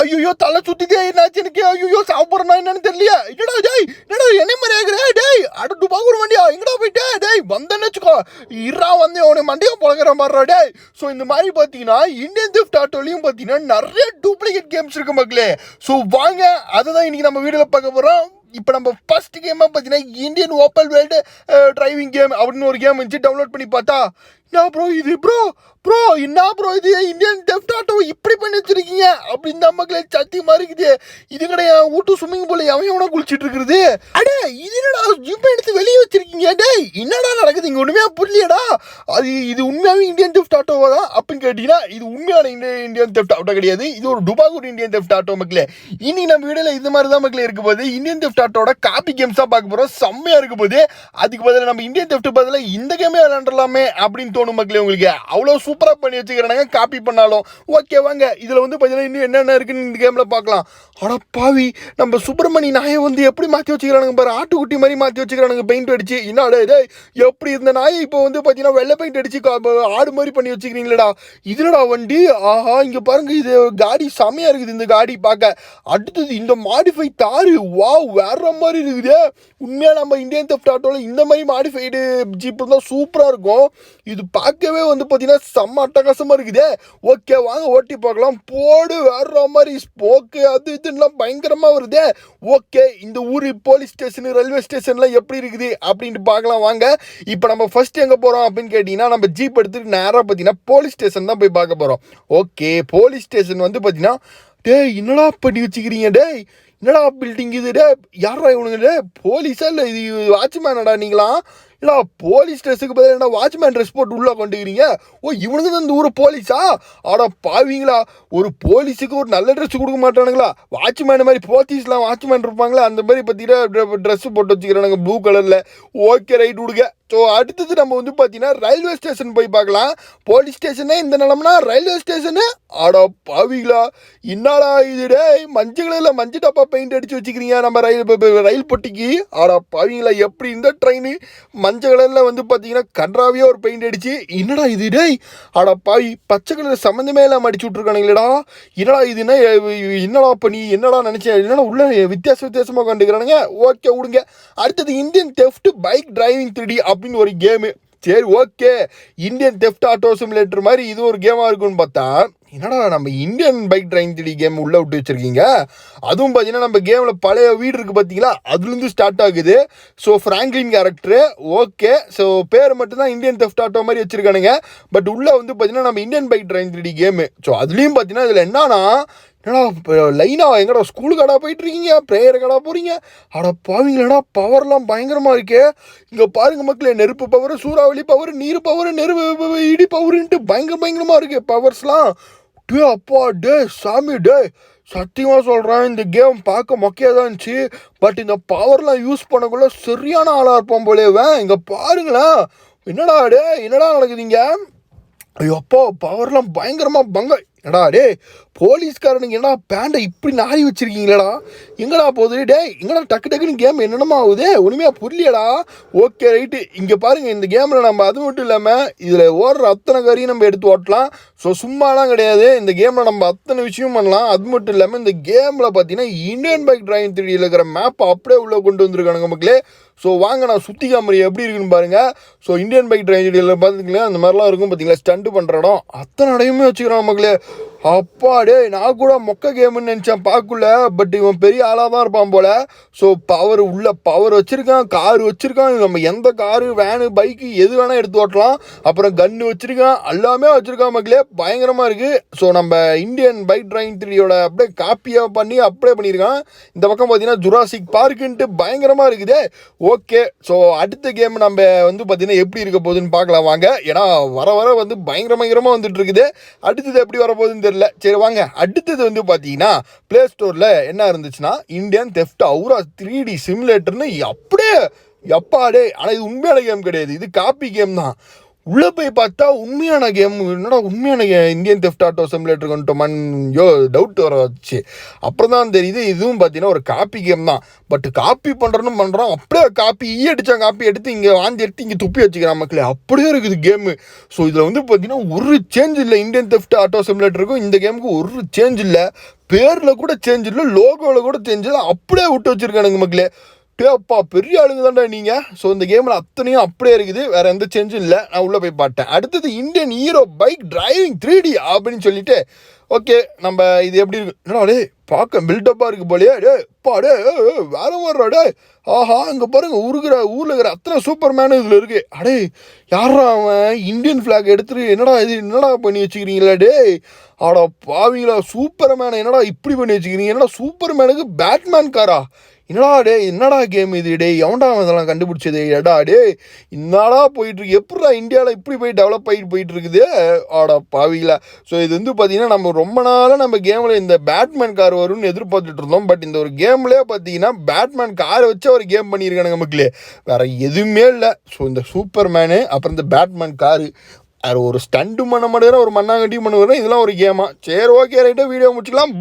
ஐயோ தலை சுத்திதே என்னாச்சு எனக்கு ஐயோ சாப்பிட்றேன்னா என்னன்னு தெரியல என்னடா டேய் என்னடா என்ன மாதிரி ஆகுறே டேய் அடுத்து பாக்குற வண்டியா எங்கடா போயிட்டே டேய் வந்தேன்னு வச்சுக்கோ இரா வந்து அவனை மண்டியா பழகிற மாதிரி டேய். ஸோ இந்த மாதிரி பார்த்தீங்கன்னா இந்தியன் தெஃப்ட் ஆட்டோலையும் பார்த்தீங்கன்னா நிறைய டூப்ளிகேட் கேம்ஸ் இருக்கு மக்களே. ஸோ வாங்க அதை தான் இன்னைக்கு நம்ம வீடியோவில் பார்க்க போகிறோம். இப்போ நம்ம ஃபர்ஸ்ட் கேமாக பார்த்தீங்கன்னா Indian open world driving game அப்படின்னு ஒரு கேம் இருந்துச்சு. டவுன்லோட் பண்ணி பார்த்தா என்ன ப்ரோ இது ப்ரோ என்ன ப்ரோ இது இந்தியன் தெஃப்ட் ஆட்டோ இப்படி பண்ணி வச்சிருக்கீங்க அப்படின்னு தான் மக்களே சத்தியமா இருக்குது. இது கிடையாது வீட்டு ஸ்விம்மிங் பூல் எவன குளிச்சுட்டு இருக்கிறது. அடே இது என்னடா ஜிப் எடுத்து வெளியே வச்சிருக்கீங்க டேய் என்னடா நடக்குது இங்கே உண்மையாக புரியலடா. இது உண்மையாகவே இந்தியன் தெஃப்ட் ஆட்டோவா தான் அப்படின்னு கேட்டீங்கன்னா இது உண்மையான இந்தியன் தெஃப்ட் ஆட்டோ கிடையாது. இது ஒரு டுபாகூர் இந்தியன் தெஃப்ட் ஆட்டோ மக்களே. இன்னைக்கு நம்ம வீடியோவில் இது மாதிரி தான் மக்களே இருக்க போது இந்தியன் தெஃப்ட் ஆட்டோட காப்பி கேம்ஸ் தான் பார்க்க போகிறோம். செம்மையாக இருக்க போது அதுக்கு பதிலாக நம்ம இந்தியன் தெஃப்ட் பதிலாக இந்த கேமே விளையாண்டலாமே அப்படின்னு தோணும் மக்களே. உங்களுக்கு அவ்வளோ சூப்பராக பண்ணி வச்சுக்கிறாங்க காப்பி பண்ணாலும். ஓகே வாங்க இதில் வந்து பார்த்தீங்கன்னா இன்னும் என்னென்ன இருக்குன்னு இந்த கேமில் பார்க்கலாம். ஆனால் பாவி நம்ம சுப்பிரமணி நாயை வந்து எப்படி மாற்றி வச்சுக்கிறானுங்க பாரு. ஆட்டுக்குட்டி மாதிரி மாற்றி வச்சுக்கிறானுங்க பெயிண்ட் அடிச்சு. என்னடா இதே எப்படி இருந்த நாயை இப்போ வந்து பார்த்தீங்கன்னா வெள்ளை பெயிண்ட் அடிச்சு ஆடு மாதிரி பண்ணி வச்சுக்கிறீங்களடா. இதுலடா வண்டி ஆஹா இங்கே பாருங்க இது காடி செமையாக இருக்குது இந்த காடி பார்க்க. அடுத்தது இந்த மாடிஃபை தாரு வாவ் வேற மாதிரி இருக்குது. உண்மையாக நம்ம இந்தியன் தெஃப்ட் ஆட்டோவில் இந்த மாதிரி மாடிஃபைடு ஜீப் தான் சூப்பராக இருக்கும். இது பார்க்கவே வந்து பார்த்தீங்கன்னா செம்ம அட்டகாசமாக இருக்குது. ஓகே வாங்க ஓட்டி பார்க்கலாம். போடு வேற மாதிரி ஸ்போக்கு அது இதுலாம் பயங்கரமாக வருது. ஓகே இந்த ஊர் போலீஸ் ஸ்டேஷனு ரயில்வே ஸ்டேஷன்லாம் எப்படி இருக்குது அப்படின்ட்டு பார்க்கலாம் வாங்க. இப்போ நம்ம ஃபர்ஸ்ட் எங்கே போகிறோம் அப்படின்னு கேட்டிங்கன்னா நம்ம ஜீப் எடுத்துகிட்டு நேராக பார்த்தீங்கன்னா போலீஸ் ஸ்டேஷன் தான் போய் பார்க்க போகிறோம். ஓகே போலீஸ் ஸ்டேஷன் வந்து பார்த்தீங்கன்னா டேய் என்னடா பண்ணி வச்சுக்கிறீங்க டேய் என்னடா பில்டிங் இது டே யாரா இவனுங்க டே போலீஸா இல்லை இது வாட்ச்மேனடா நீங்களா இல்லை போலீஸ் ட்ரெஸ்ஸுக்கு பதில் என்ன வாட்ச்மேன் ட்ரெஸ் போட்டு உள்ளே கொண்டுக்கிறீங்க. ஓ இவனுக்கு தான் இந்த ஊர் போலீஸா ஆடா பாவீங்களா. ஒரு போலீஸுக்கு ஒரு நல்ல ட்ரெஸ் கொடுக்க மாட்டானுங்களா. வாட்ச்மேன் மாதிரி போலீஸ்லாம் வாட்ச்மேன் இருப்பாங்களா அந்த மாதிரி பார்த்தீங்கன்னா ட்ரெஸ்ஸு போட்டு வச்சுக்கிறானுங்க ப்ளூ கலரில். ஓகே ரைட் விடுங்க. ஸோ அடுத்தது நம்ம வந்து பார்த்தீங்கன்னா ரயில்வே ஸ்டேஷன் போய் பார்க்கலாம். போலீஸ் ஸ்டேஷனே இந்த நிலம்னா ரயில்வே ஸ்டேஷனு ஆடா பாவிங்களா என்னடா இது டே மஞ்சள் கலரில் மஞ்சள் டப்பா பெயிண்ட் அடித்து வச்சுக்கிறீங்க நம்ம ரயில் பொட்டிக்கு. ஆடா பாவிங்களா எப்படி இந்த ட்ரெயின் மஞ்சள் கலரில் வந்து பார்த்தீங்கன்னா கன்றாவியாக ஒரு பெயிண்ட் அடிச்சு என்னடா இது டே ஆடா பாவி பச்சை கலர் சம்மந்தமே இல்லாமல் அடிச்சு விட்ருக்கானுங்களேடா. என்னடா இதுன்னா என்னடா பண்ணி என்னடா நினச்சேன் என்னடா உள்ள வித்தியாசமாக கண்டுக்கிறானுங்க. ஓகே விடுங்க. அடுத்தது Indian theft bike driving 3D அப்படின்னு ஒரு கேமு. சரி okay Indian theft auto simulator மாதிரி இது ஒரு கேமாக இருக்குன்னு பார்த்தா என்னடா நம்ம Indian bike driving 3D game உள்ளே விட்டு வச்சுருக்கீங்க. அதுவும் பார்த்தீங்கன்னா நம்ம கேமில் பழைய வீடு இருக்குது பார்த்தீங்களா அதுலேருந்து ஸ்டார்ட் ஆகுது. So Franklin character. Okay so பேர் மட்டும்தான் இந்தியன் தெஃப்ட் ஆட்டோ மாதிரி வச்சுருக்கானுங்க. பட் உள்ளே வந்து பார்த்தீங்கன்னா நம்ம Indian bike driving 3D game. So அதுலேயும் பார்த்தீங்கன்னா இதில் என்னன்னா என்னடா லைனா எங்கடா ஸ்கூலுக்கு போயிட்டுருக்கீங்க ப்ரேயர் போகிறீங்க. அடா பாவீங்களா பவர்லாம் பயங்கரமாக இருக்கே. இங்கே பாருங்க மக்களே நெருப்பு பவர் சூறாவளி பவர் நீர் பவர் இடி பவருன்ட்டு பயங்கரமாக இருக்குது பவர்ஸ்லாம். டே அப்பா டே சாமி டே சத்தியமாக சொல்கிறேன் இந்த கேம் பார்க்க மொக்கையாக தான் இருந்துச்சு. பட் இந்த பவர்லாம் யூஸ் பண்ணக்குள்ள சரியான ஆளாக இருப்போம் போலேவேன். இங்கே பாருங்களேன் என்னடா டே என்னடா நடக்குதுங்க. ஐயோ அப்பா பவர்லாம் பயங்கரமாக என்னடா டே போலீஸ்காரனுங்க என்னடா பேண்டை இப்படி நாரி வச்சிருக்கீங்களடா எங்கடா போகுது டே எங்கடா டக்குன்னு கேம் என்னென்னமா ஆகுது ஒன்றுமே புரியலடா. ஓகே ரைட்டு இங்கே பாருங்கள் இந்த கேமில் நம்ம அது மட்டும் இல்லாமல் இதில் ஓடுற அத்தனை காரையும் நம்ம எடுத்து ஓட்டலாம். ஸோ சும்மாலாம் கிடையாது இந்த கேமில் நம்ம அத்தனை விஷயம் பண்ணலாம். அது மட்டும் இல்லாமல் இந்த கேமில் பார்த்தீங்கன்னா இந்தியன் பைக் டிரைவிங் 3Dயில் இருக்கிற மேப்பை அப்படியே உள்ளே கொண்டு வந்திருக்கானுங்க மக்களே. ஸோ வாங்க நான் சுற்றி காமரி எப்படி இருக்குன்னு பாருங்கள். ஸோ இந்தியன் பைக் டிரைவிங் 3Dயில் பார்த்துக்கலாம் அந்த மாதிரிலாம் இருக்கும் பார்த்தீங்களா ஸ்டண்ட்டு பண்ணுற இடம் அத்தனை இடையுமே வச்சுக்கிறான் மக்களே. அப்பாடே நான் கூட மொக்க கேமுன்னு நினச்சேன் பார்க்கல. பட் இவன் பெரிய ஆளாக தான் இருப்பான் போல். ஸோ பவர் வச்சுருக்கான் கார் வச்சுருக்கான். நம்ம எந்த காரு வேனு பைக்கு எது வேணால் எடுத்து ஓட்டலாம். அப்புறம் கன்று வச்சுருக்கான் எல்லாமே வச்சுருக்கான் மக்களே பயங்கரமாக இருக்குது. ஸோ நம்ம இந்தியன் பைக் டிரைவிங் 3Dயோட அப்படியே காப்பியாக பண்ணி அப்படியே பண்ணியிருக்கான். இந்த பக்கம் பார்த்தீங்கன்னா ஜுராசிக் பார்க்குன்ட்டு பயங்கரமாக இருக்குது. ஓகே ஸோ அடுத்த கேம் நம்ம வந்து பார்த்தீங்கன்னா எப்படி இருக்க போகுதுன்னு பார்க்கலாம் வாங்க. ஏன்னா வர வந்து பயங்கரமாக வந்துட்டு இருக்குது. அடுத்தது எப்படி வரப்போகுதுன்னு தெரியல. சரி வாங்க அடுத்தது வந்து பார்த்தீங்கன்னா பிளே ஸ்டோரில் என்ன இருந்துச்சுன்னா இந்தியன் தெஃப்ட் அவுரா 3D சிமுலேட்டர்னு அப்படியே எப்பாடே. ஆனால் இது உண்மையான கேம் கிடையாது இது காப்பி கேம் தான். உள்ளே போய் பார்த்தா உண்மையான கேம், என்னடா உண்மையான இந்தியன் தெஃப்ட் ஆட்டோ சிமுலேட்டர் கொண்டுட்டோமான் டவுட் வர வச்சு. அப்புறம் தான் தெரியுது இதுவும் பார்த்தீங்கன்னா ஒரு காப்பி கேம் தான். பட் காப்பி பண்ணுறோம், அப்படியே காப்பி அடித்தா காப்பி எடுத்து இங்கே வாந்தி எடுத்து இங்கே துப்பி வச்சுக்கிறான் மக்களே, அப்படியே இருக்குது கேமு. ஸோ இதில் வந்து பார்த்தீங்கன்னா ஒரு சேஞ்ச் இல்லை, இந்தியன் தெஃப்ட் ஆட்டோ சிமுலேட்டருக்கும் இந்த கேமுக்கு ஒரு சேஞ்ச் இல்லை, பேரில் கூட சேஞ்ச் இல்லை, லோகோவில் கூட சேஞ்ச் இல்லை, அப்படியே விட்டு வச்சுருக்கானுங்க மக்களே. டேப்பா பெரிய ஆளுங்க தான்டா நீங்கள். ஸோ இந்த கேமில் அத்தனையும் அப்படியே இருக்குது, வேறு எந்த சேஞ்சும் இல்லை. நான் உள்ளே போய் பார்த்தேன். அடுத்தது Indian hero bike driving 3D அப்படின்னு சொல்லிட்டு, ஓகே நம்ம இது எப்படி இருக்கு, என்னடா டே பார்க்க பில்டப்பாக இருக்குது போலையே, டே வேற மாதிரிடா டே, ஆஹா இங்கே பாருங்க ஊரில் இருக்கிற அத்தனை சூப்பர் மேனு இதில் இருக்குது. அடே யாரா அவன் இந்தியன் ஃப்ளாக் எடுத்துட்டு என்னடா பண்ணி வச்சுக்கிறீங்களா டே, ஆடா பாவீங்களா சூப்பர் மேனை என்னடா இப்படி பண்ணி வச்சுக்கிறீங்க, என்னடா சூப்பர் மேனுக்கு பேட்மேன் காரா, என்னடா கேம் இது டே, எவன்டா இதெல்லாம் கண்டுபிடிச்சது எடா டே, என்னடா போயிட்டுருக்கு, எப்படா இந்தியாவில் இப்படி போய் டெவலப் ஆகிட்டு போயிட்டுருக்குது, ஆடா பாவிங்களா. ஸோ இது வந்து பார்த்தீங்கன்னா நம்ம ரொம்ப நாளாக நம்ம கேமில் இந்த பேட்மேன் கார் வரும்னு எதிர்பார்த்துட்டு இருந்தோம். பட் இந்த ஒரு கேம்லேயே பார்த்தீங்கன்னா பேட்மேன் காரை வச்சு ஒரு கேம் பண்ணியிருக்கானுங்க மக்களே, வேறு எதுவுமே இல்லை. ஸோ இந்த சூப்பர் மேனு அப்புறம் இந்த பேட்மேன் காரு அது ஒரு ஸ்டண்ட்டு பண்ண மாட்டேங்கிற ஒரு மண்ணாங்கட்டியும் பண்ணுவேன், இதெல்லாம் ஒரு கேமா. சரி ஓகே ரைட்டாக வீடியோ முடிச்சுக்கலாம்.